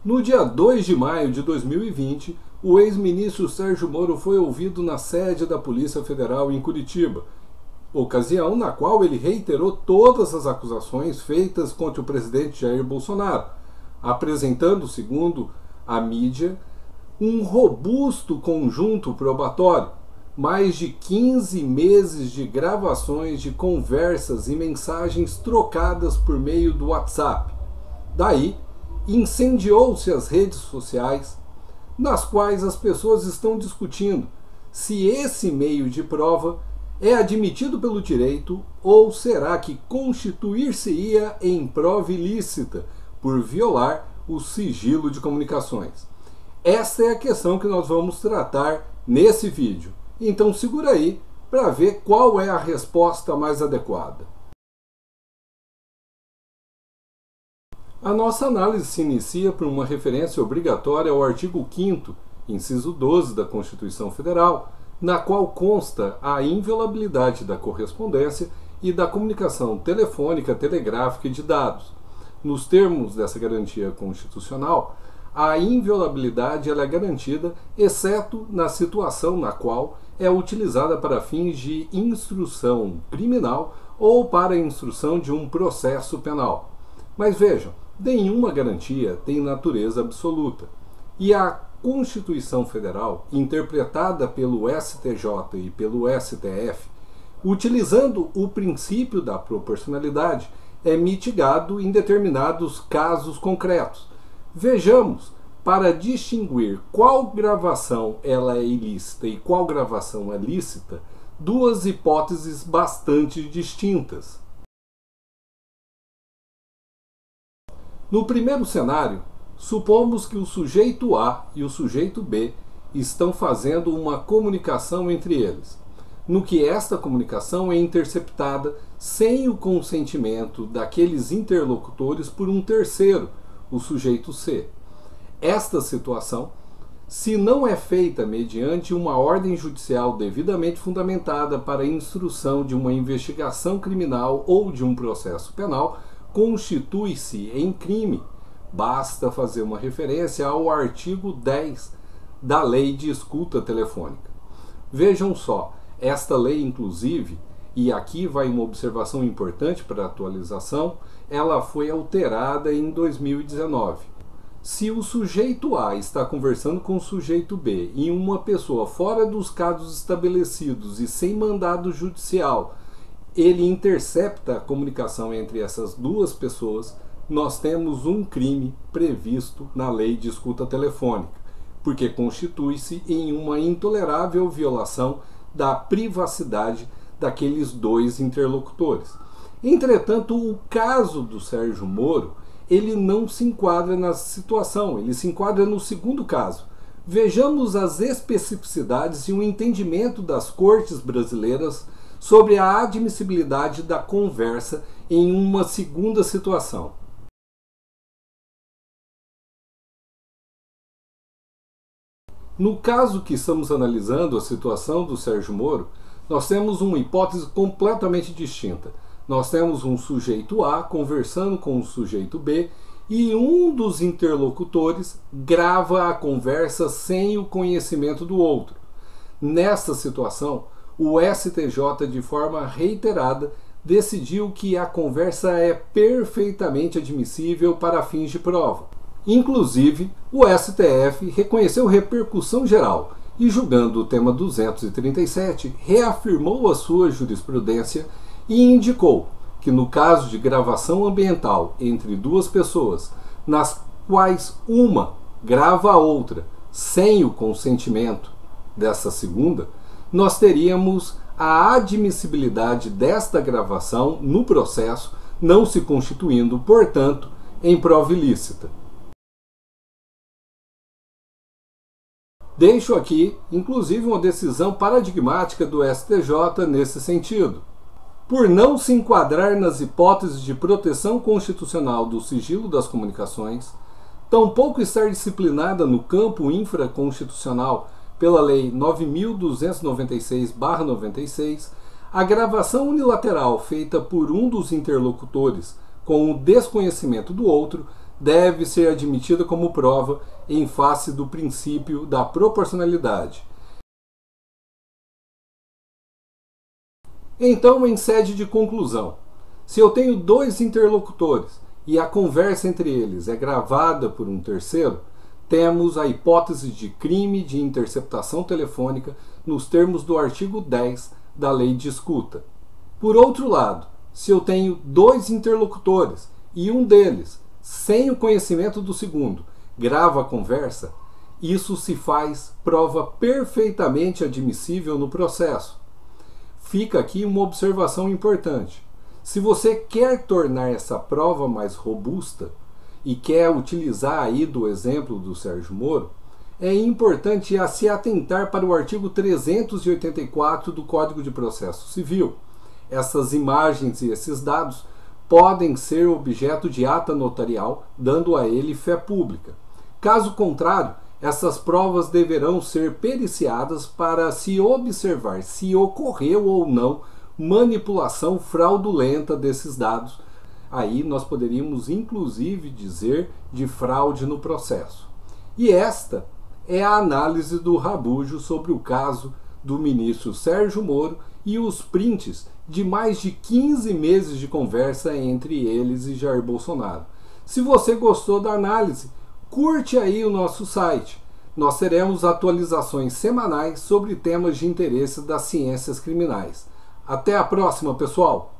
No dia 2 de maio de 2020, o ex-ministro Sérgio Moro foi ouvido na sede da Polícia Federal em Curitiba, ocasião na qual ele reiterou todas as acusações feitas contra o presidente Jair Bolsonaro, apresentando, segundo a mídia, um robusto conjunto probatório, mais de 15 meses de gravações de conversas e mensagens trocadas por meio do WhatsApp. Daí, incendiou-se as redes sociais, nas quais as pessoas estão discutindo se esse meio de prova é admitido pelo direito ou será que constituir-se-ia em prova ilícita por violar o sigilo de comunicações. Esta é a questão que nós vamos tratar nesse vídeo. Então segura aí para ver qual é a resposta mais adequada. A nossa análise se inicia por uma referência obrigatória ao artigo 5º, inciso 12 da Constituição Federal, na qual consta a inviolabilidade da correspondência e da comunicação telefônica, telegráfica e de dados. Nos termos dessa garantia constitucional, a inviolabilidade ela é garantida, exceto na situação na qual é utilizada para fins de instrução criminal ou para a instrução de um processo penal. Mas vejam, nenhuma garantia tem natureza absoluta. E a Constituição Federal, interpretada pelo STJ e pelo STF, utilizando o princípio da proporcionalidade, é mitigado em determinados casos concretos. Vejamos, para distinguir qual gravação ela é ilícita e qual gravação é lícita, duas hipóteses bastante distintas. No primeiro cenário, supomos que o sujeito A e o sujeito B estão fazendo uma comunicação entre eles, no que esta comunicação é interceptada sem o consentimento daqueles interlocutores por um terceiro, o sujeito C. Esta situação, se não é feita mediante uma ordem judicial devidamente fundamentada para a instrução de uma investigação criminal ou de um processo penal, constitui-se em crime. Basta fazer uma referência ao artigo 10 da Lei de Escuta Telefônica. Vejam só, esta lei, inclusive, e aqui vai uma observação importante para a atualização, ela foi alterada em 2019. Se o sujeito A está conversando com o sujeito B e uma pessoa fora dos casos estabelecidos e sem mandado judicial, ele intercepta a comunicação entre essas duas pessoas, nós temos um crime previsto na Lei de Escuta Telefônica, porque constitui-se em uma intolerável violação da privacidade daqueles dois interlocutores. Entretanto, o caso do Sérgio Moro, ele não se enquadra nessa situação, ele se enquadra no segundo caso. Vejamos as especificidades e o entendimento das cortes brasileiras sobre a admissibilidade da conversa em uma segunda situação. No caso que estamos analisando, a situação do Sérgio Moro, nós temos uma hipótese completamente distinta. Nós temos um sujeito A conversando com o sujeito B e um dos interlocutores grava a conversa sem o conhecimento do outro. Nesta situação, o STJ, de forma reiterada, decidiu que a conversa é perfeitamente admissível para fins de prova. Inclusive, o STF reconheceu repercussão geral e, julgando o tema 237, reafirmou a sua jurisprudência e indicou que, no caso de gravação ambiental entre duas pessoas, nas quais uma grava a outra sem o consentimento dessa segunda, nós teríamos a admissibilidade desta gravação no processo, não se constituindo, portanto, em prova ilícita. Deixo aqui, inclusive, uma decisão paradigmática do STJ nesse sentido. Por não se enquadrar nas hipóteses de proteção constitucional do sigilo das comunicações, tampouco estar disciplinada no campo infraconstitucional pela Lei 9.296/96, a gravação unilateral feita por um dos interlocutores com o desconhecimento do outro deve ser admitida como prova em face do princípio da proporcionalidade. Então, em sede de conclusão, se eu tenho dois interlocutores e a conversa entre eles é gravada por um terceiro, temos a hipótese de crime de interceptação telefônica nos termos do artigo 10 da Lei de Escuta. Por outro lado, se eu tenho dois interlocutores e um deles, sem o conhecimento do segundo, grava a conversa, isso se faz prova perfeitamente admissível no processo. Fica aqui uma observação importante. Se você quer tornar essa prova mais robusta e quer utilizar aí do exemplo do Sérgio Moro, é importante se atentar para o artigo 384 do Código de Processo Civil. Essas imagens e esses dados podem ser objeto de ata notarial, dando a ele fé pública. Caso contrário, essas provas deverão ser periciadas para se observar se ocorreu ou não manipulação fraudulenta desses dados. Aí nós poderíamos inclusive dizer de fraude no processo. E esta é a análise do Rabujo sobre o caso do ministro Sérgio Moro e os prints de mais de 15 meses de conversa entre eles e Jair Bolsonaro. Se você gostou da análise, curte aí o nosso site. Nós teremos atualizações semanais sobre temas de interesse das ciências criminais. Até a próxima, pessoal!